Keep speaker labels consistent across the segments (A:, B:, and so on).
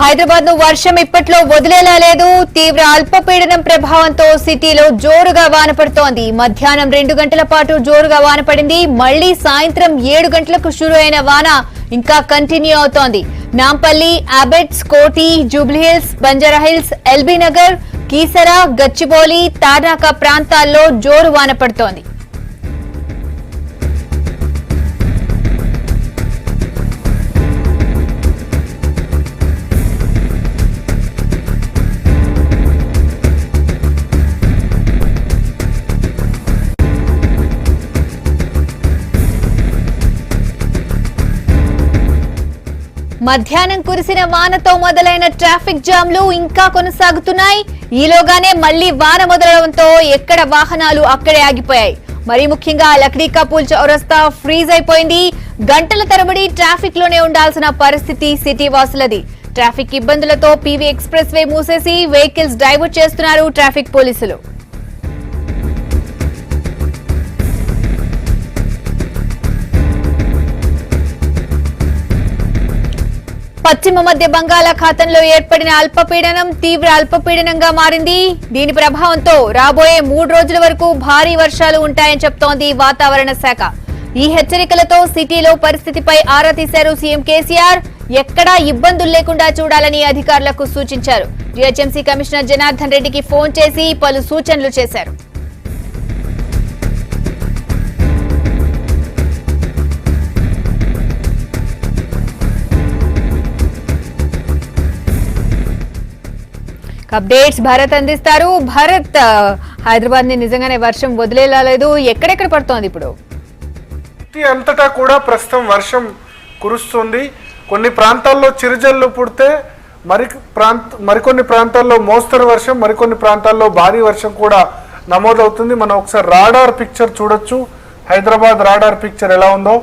A: హైదరాబాద్ ను వర్షం ఇప్పట్లో వదిలేలా లేదు. తీవ్ర అల్పపీడనం ప్రభావంతో సిటీలో జోరుగా వాన పడుతోంది. మధ్యాహ్నం 2 గంటల పాటు జోరుగా వాన పడింది. మళ్లీ సాయంత్రం 7 గంటలకు షురు అయిన వాన ఇంకా కంటిన్యూ అవుతోంది. నాంపల్లి, అబెట్స్, కోటి, జూబ్లీహిల్స్, బంజారాహిల్స్, ఎల్బీ నగర్, కీసర, గచ్చిబౌలి, తార్నాక ప్రాంతాల్లో జోరు వాన పడుతోంది. మధ్యాహ్నం కురిసిన వానతో మొదలైన ట్రాఫిక్ జామ్లు ఇంకా కొనసాగుతున్నాయి. ఈలోగానే మళ్లీ వాన మొదలవడంతో ఎక్కడ వాహనాలు అక్కడే ఆగిపోయాయి. మరి ముఖ్యంగా లక్డీ కపూల్ చౌరస్తా ఫ్రీజ్ అయిపోయింది. గంటల తరబడి ట్రాఫిక్ లోనే ఉండాల్సిన పరిస్థితి సిటీ వాసులది. ట్రాఫిక్ ఇబ్బందులతో పీవీ ఎక్స్ప్రెస్ వే మూసేసి వెహికల్స్ డైవర్ట్ చేస్తున్నారు ట్రాఫిక్ పోలీసులు. పశ్చిమ మధ్య బంగాళాఖాతంలో ఏర్పడిన అల్పపీడనం తీవ్ర అల్పపీడనంగా మారింది. దీని ప్రభావంతో రాబోయే 3 రోజుల వరకు భారీ వర్షాలు ఉంటాయని చెప్తోంది వాతావరణ శాఖ. ఈ హెచ్చరికలతో సిటీలో పరిస్థితిపై ఆరా తీశారు సీఎం కేసీఆర్. ఎక్కడా ఇబ్బందులు లేకుండా చూడాలని అధికారులకు సూచించారు. జీహెచ్ఎంసీ కమిషనర్ జనార్దన్ రెడ్డికి ఫోన్ చేసి పలు సూచనలు చేశారు. అప్డేట్స్ భరత్ అందిస్తారు. భరత్, హైదరాబాద్ ని నిజంగానే వర్షం వదిలేలా లేదు. ఎక్కడెక్కడ పడుతోంది ఇప్పుడు?
B: అంతటా కూడా ప్రస్తుతం వర్షం కురుస్తుంది. కొన్ని ప్రాంతాల్లో చిరుజల్లు పుడితే మరికొన్ని ప్రాంతాల్లో మోస్తరు వర్షం, మరికొన్ని ప్రాంతాల్లో భారీ వర్షం కూడా నమోదవుతుంది. మనం ఒకసారి రాడార్ పిక్చర్ చూడొచ్చు. హైదరాబాద్ రాడార్ పిక్చర్ ఎలా ఉందో.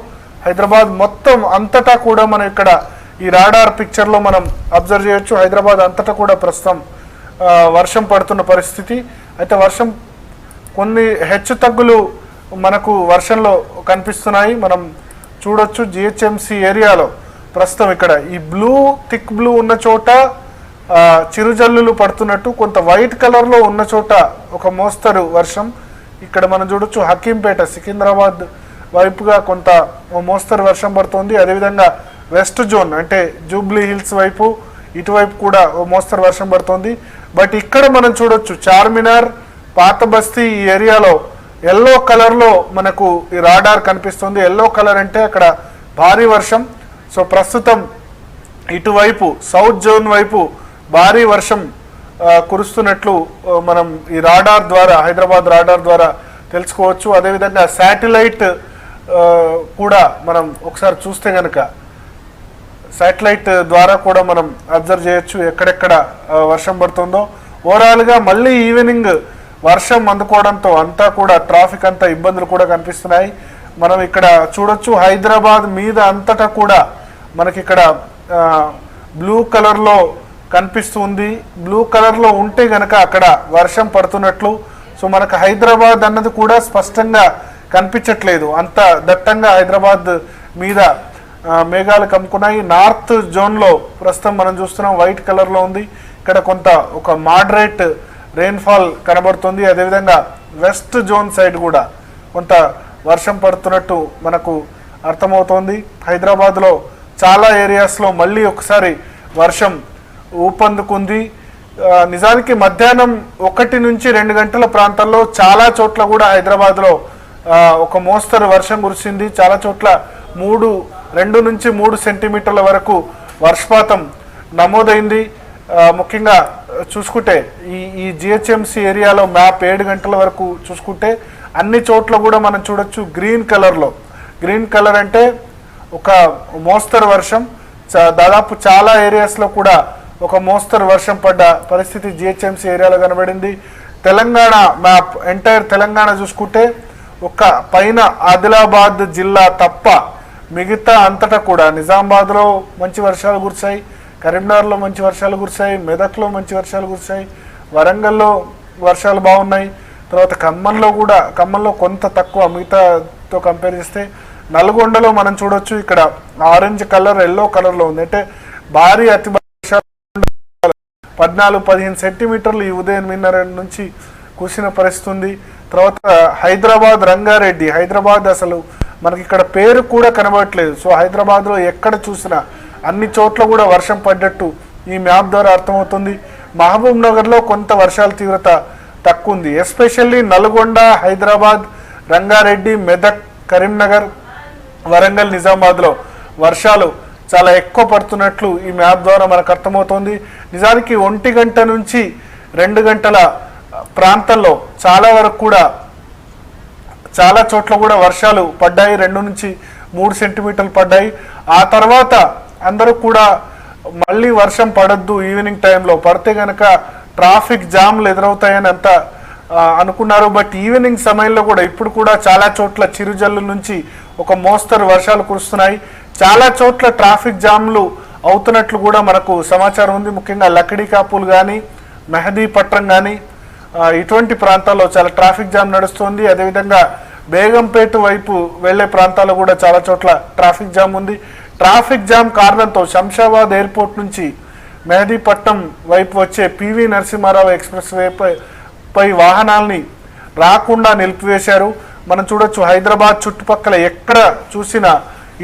B: హైదరాబాద్ మొత్తం అంతటా కూడా మనం ఇక్కడ ఈ రాడార్ పిక్చర్ లో మనం అబ్జర్వ్ చేయొచ్చు. హైదరాబాద్ అంతటా కూడా ప్రస్తుతం వర్షం పడుతున్న పరిస్థితి. అయితే వర్షం కొన్ని హెచ్చు తగ్గులు మనకు వర్షంలో కనిపిస్తున్నాయి. మనం చూడొచ్చు జిహెచ్ఎంసీ ఏరియాలో ప్రస్తుతం ఇక్కడ ఈ థిక్ బ్లూ ఉన్న చోట చిరుజల్లులు పడుతున్నట్టు, కొంత వైట్ కలర్లో ఉన్న చోట ఒక మోస్తరు వర్షం. ఇక్కడ మనం చూడొచ్చు హకీంపేట, సికింద్రాబాద్ వైపుగా కొంత మోస్తరు వర్షం పడుతుంది. అదేవిధంగా వెస్ట్ జోన్ అంటే జూబ్లీ హిల్స్ వైపు ఇటువైపు కూడా మోస్తరు వర్షం పడుతుంది. బట్ ఇక్కడ మనం చూడొచ్చు చార్మినార్, పాత బస్తీ ఈ ఏరియాలో ఎల్లో కలర్లో మనకు ఈ రాడార్ కనిపిస్తుంది. ఎల్లో కలర్ అంటే అక్కడ భారీ వర్షం. సో ప్రస్తుతం ఇటువైపు సౌత్ జోన్ వైపు భారీ వర్షం కురుస్తున్నట్లు మనం ఈ రాడార్ ద్వారా, హైదరాబాద్ రాడార్ ద్వారా తెలుసుకోవచ్చు. అదేవిధంగా శాటిలైట్ కూడా మనం ఒకసారి చూస్తే కనుక శాటిలైట్ ద్వారా కూడా మనం అబ్జర్వ్ చేయొచ్చు ఎక్కడెక్కడ వర్షం పడుతుందో. ఓవరాల్గా మళ్ళీ ఈవినింగ్ వర్షం అందుకోవడంతో అంతా కూడా ట్రాఫిక్ అంతా ఇబ్బందులు కూడా కనిపిస్తున్నాయి. మనం ఇక్కడ చూడొచ్చు హైదరాబాద్ మీద అంతటా కూడా మనకి ఇక్కడ బ్లూ కలర్లో కనిపిస్తుంది. బ్లూ కలర్లో ఉంటే గనక అక్కడ వర్షం పడుతున్నట్లు. సో మనకు హైదరాబాద్ అన్నది కూడా స్పష్టంగా కనిపించట్లేదు. అంత దట్టంగా హైదరాబాద్ మీద మేఘాలు కమ్ముకున్నాయి. నార్త్ జోన్లో ప్రస్తుతం మనం చూస్తున్నాం వైట్ కలర్లో ఉంది. ఇక్కడ కొంత ఒక మోడరేట్ రెయిన్ఫాల్ కనబడుతుంది. అదేవిధంగా వెస్ట్ జోన్ సైడ్ కూడా కొంత వర్షం పడుతున్నట్టు మనకు అర్థమవుతోంది. హైదరాబాద్లో చాలా ఏరియాస్లో మళ్ళీ ఒకసారి వర్షం ఊపందుకుంది. నిజానికి మధ్యాహ్నం 1 నుంచి 2 గంటల ప్రాంతాల్లో చాలా చోట్ల కూడా హైదరాబాద్లో ఒక మోస్తరు వర్షం కురిసింది. చాలా చోట్ల 2 నుంచి 3 సెంటీమీటర్ల వరకు వర్షపాతం నమోదైంది. ముఖ్యంగా చూసుకుంటే ఈ జిహెచ్ఎంసీ ఏరియాలో మ్యాప్ 7 గంటల వరకు చూసుకుంటే అన్ని చోట్ల కూడా మనం చూడొచ్చు గ్రీన్ కలర్లో. గ్రీన్ కలర్ అంటే ఒక మోస్తరు వర్షం. దాదాపు చాలా ఏరియాస్లో కూడా ఒక మోస్తరు వర్షం పడ్డ పరిస్థితి జిహెచ్ఎంసీ ఏరియాలో కనబడింది. తెలంగాణ మ్యాప్ ఎంటైర్ తెలంగాణ చూసుకుంటే ఒక పైన ఆదిలాబాద్ జిల్లా తప్ప మిగతా అంతటా కూడా నిజామాబాద్లో మంచి వర్షాలు కురిశాయి, కరీంనగర్లో మంచి వర్షాలు కురిశాయి, మెదక్లో మంచి వర్షాలు కురిశాయి, వరంగల్లో వర్షాలు బాగున్నాయి. తర్వాత ఖమ్మంలో కొంత తక్కువ మిగతాతో కంపేర్ చేస్తే. నల్గొండలో మనం చూడొచ్చు ఇక్కడ ఆరెంజ్ కలర్, ఎల్లో కలర్లో ఉంది. అంటే భారీ అతి వర్షాలు 14-15 సెంటీమీటర్లు ఈ ఉదయం 8:30 నుంచి కురిసిన పరిస్థితి ఉంది. తర్వాత హైదరాబాద్ రంగారెడ్డి, హైదరాబాద్ అసలు మనకి ఇక్కడ పేరు కూడా కనబడట్లేదు. సో హైదరాబాద్లో ఎక్కడ చూసినా అన్ని చోట్ల కూడా వర్షం పడ్డట్టు ఈ మ్యాప్ ద్వారా అర్థమవుతుంది. మహబూబ్ నగర్లో కొంత వర్షాల తీవ్రత తక్కువ ఉంది. ఎస్పెషల్లీ నల్గొండ, హైదరాబాద్, రంగారెడ్డి, మెదక్, కరీంనగర్, వరంగల్, నిజామాబాద్లో వర్షాలు చాలా ఎక్కువ పడుతున్నట్లు ఈ మ్యాప్ ద్వారా మనకు అర్థమవుతుంది. నిజానికి 1 గంట నుంచి 2 గంటల ప్రాంతంలో చాలా వరకు కూడా చాలా చోట్ల కూడా వర్షాలు పడ్డాయి. 2 నుంచి 3 సెంటీమీటర్లు పడ్డాయి. ఆ తర్వాత అందరూ కూడా మళ్ళీ వర్షం పడద్దు, ఈవినింగ్ టైంలో పడితే కనుక ట్రాఫిక్ జామ్లు ఎదురవుతాయని అంతా అనుకున్నారు. బట్ ఈవినింగ్ సమయంలో కూడా ఇప్పుడు కూడా చాలా చోట్ల చిరుజల్లు నుంచి ఒక మోస్తరు వర్షాలు కురుస్తున్నాయి. చాలా చోట్ల ట్రాఫిక్ జామ్లు అవుతున్నట్లు కూడా మనకు సమాచారం ఉంది. ముఖ్యంగా లక్కడి కాపులు కానీ, మెహదీపట్నం కానీ ఇటువంటి ప్రాంతాల్లో చాలా ట్రాఫిక్ జామ్ నడుస్తుంది. అదేవిధంగా బేగంపేట వైపు వెళ్లే ప్రాంతాల్లో కూడా చాలా చోట్ల ట్రాఫిక్ జామ్ ఉంది. ట్రాఫిక్ జామ్ కారణంతో శంషాబాద్ ఎయిర్పోర్ట్ నుంచి మెహదీపట్నం వైపు వచ్చే పివి నరసింహారావు ఎక్స్ప్రెస్ పై వాహనాల్ని రాకుండా నిలిపివేశారు. మనం చూడొచ్చు హైదరాబాద్ చుట్టుపక్కల ఎక్కడ చూసినా,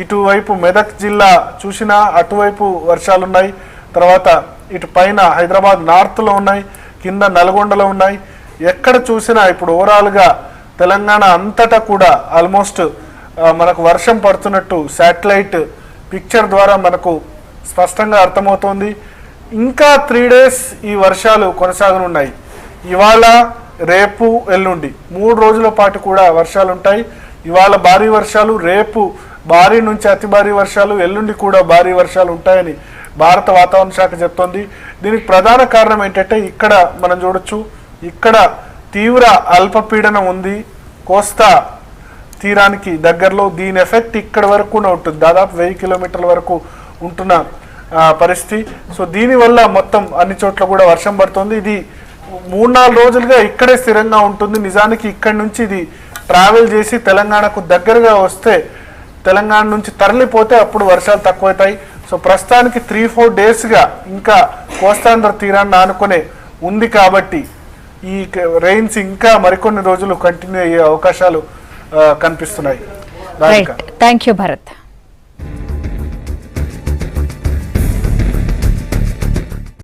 B: ఇటువైపు మెదక్ జిల్లా చూసినా అటువైపు వర్షాలు ఉన్నాయి. తర్వాత ఇటు పైన హైదరాబాద్ నార్త్లో ఉన్నాయి, కింద నల్గొండలో ఉన్నాయి. ఎక్కడ చూసినా ఇప్పుడు ఓవరాల్గా తెలంగాణ అంతటా కూడా ఆల్మోస్ట్ మనకు వర్షం పడుతున్నట్టు శాటిలైట్ పిక్చర్ ద్వారా మనకు స్పష్టంగా అర్థమవుతోంది. ఇంకా 3 డేస్ ఈ వర్షాలు కొనసాగనున్నాయి. ఇవాళ, రేపు, ఎల్లుండి 3 రోజుల పాటు కూడా వర్షాలు ఉంటాయి. ఇవాళ భారీ వర్షాలు, రేపు భారీ నుంచి అతి భారీ వర్షాలు, ఎల్లుండి కూడా భారీ వర్షాలు ఉంటాయని భారత వాతావరణ శాఖ చెప్తోంది. దీనికి ప్రధాన కారణం ఏంటంటే ఇక్కడ మనం చూడొచ్చు, ఇక్కడ తీవ్ర అల్పపీడనం ఉంది కోస్తా తీరానికి దగ్గరలో. దీని ఎఫెక్ట్ ఇక్కడ వరకు ఉంటుంది, దాదాపు 1000 కిలోమీటర్ల వరకు ఉంటున్న పరిస్థితి. సో దీనివల్ల మొత్తం అన్ని చోట్ల కూడా వర్షం పడుతుంది. ఇది 3-4 రోజులుగా ఇక్కడే స్థిరంగా ఉంటుంది. నిజానికి ఇక్కడి నుంచి ఇది ట్రావెల్ చేసి తెలంగాణకు దగ్గరగా వస్తే, తెలంగాణ నుంచి తరలిపోతే అప్పుడు వర్షాలు తక్కువవుతాయి. సో ప్రస్తుతానికి 3-4 డేస్గా ఇంకా కోస్తాంధ్ర తీరాన్ని ఆనుకునే ఉంది కాబట్టి ఈ రెయిన్స్ ఇంకా మరికొన్ని రోజులు కంటిన్యూ అయ్యే అవకాశాలు కనిపిస్తున్నాయి.
A: Thank you Bharat.